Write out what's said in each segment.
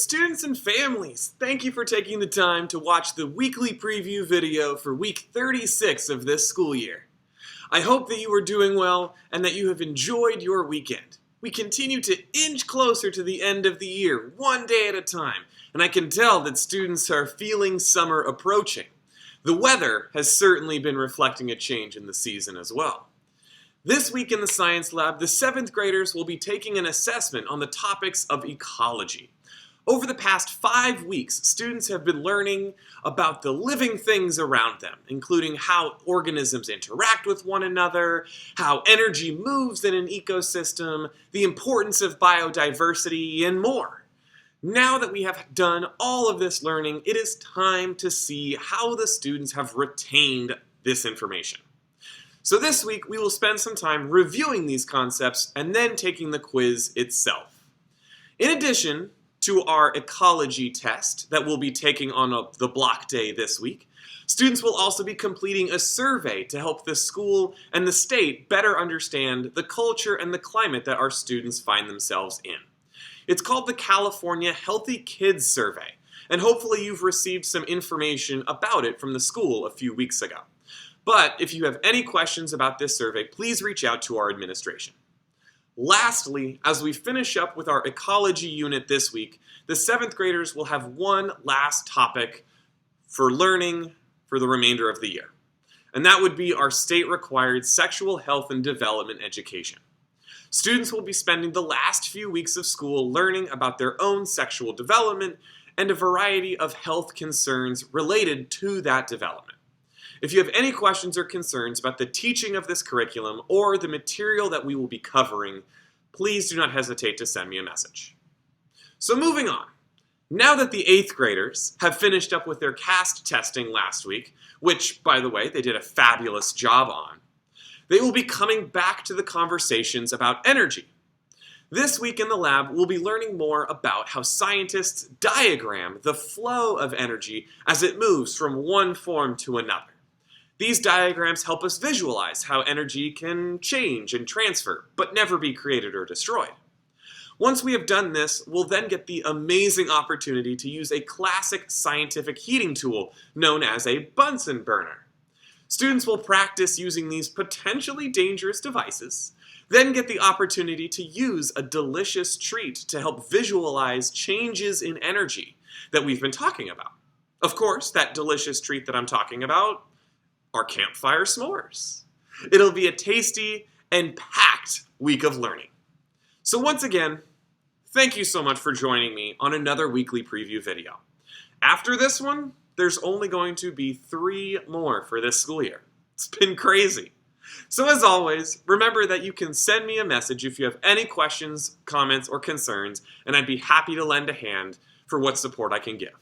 students and families, thank you for taking the time to watch the weekly preview video for week 36 of this school year. I hope that you are doing well and that you have enjoyed your weekend. We continue to inch closer to the end of the year, one day at a time, and I can tell that students are feeling summer approaching. The weather has certainly been reflecting a change in the season as well. This week in the science lab, the 7th graders will be taking an assessment on the topics of ecology. Over the past 5 weeks, students have been learning about the living things around them, including how organisms interact with one another, how energy moves in an ecosystem, the importance of biodiversity, and more. Now that we have done all of this learning, it is time to see how the students have retained this information. So this week, we will spend some time reviewing these concepts and then taking the quiz itself. In addition to our ecology test that we'll be taking on the block day this week, students will also be completing a survey to help the school and the state better understand the culture and the climate that our students find themselves in. It's called the California Healthy Kids Survey, and hopefully you've received some information about it from the school a few weeks ago. But if you have any questions about this survey, please reach out to our administration. Lastly, as we finish up with our ecology unit this week, the 7th graders will have one last topic for learning for the remainder of the year. And that would be our state-required sexual health and development education. Students will be spending the last few weeks of school learning about their own sexual development and a variety of health concerns related to that development. If you have any questions or concerns about the teaching of this curriculum or the material that we will be covering, please do not hesitate to send me a message. So moving on, now that the 8th graders have finished up with their CAST testing last week, which, by the way, they did a fabulous job on, they will be coming back to the conversations about energy. This week in the lab, we'll be learning more about how scientists diagram the flow of energy as it moves from one form to another. These diagrams help us visualize how energy can change and transfer, but never be created or destroyed. Once we have done this, we'll then get the amazing opportunity to use a classic scientific heating tool known as a bunsen burner. Students will practice using these potentially dangerous devices, then get the opportunity to use a delicious treat to help visualize changes in energy that we've been talking about. Of course, that delicious treat that I'm talking about are campfire s'mores. It'll be a tasty and packed week of learning. So once again, thank you so much for joining me on another weekly preview video. After this one, there's only going to be 3 more for this school year. It's been crazy. So as always, remember that you can send me a message if you have any questions, comments, or concerns, and I'd be happy to lend a hand for what support I can give.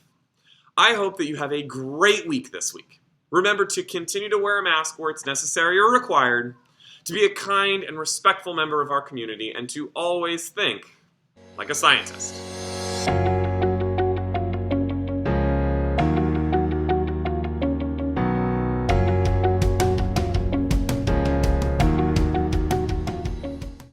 I hope that you have a great week this week. Remember to continue to wear a mask where it's necessary or required, to be a kind and respectful member of our community, and to always think like a scientist.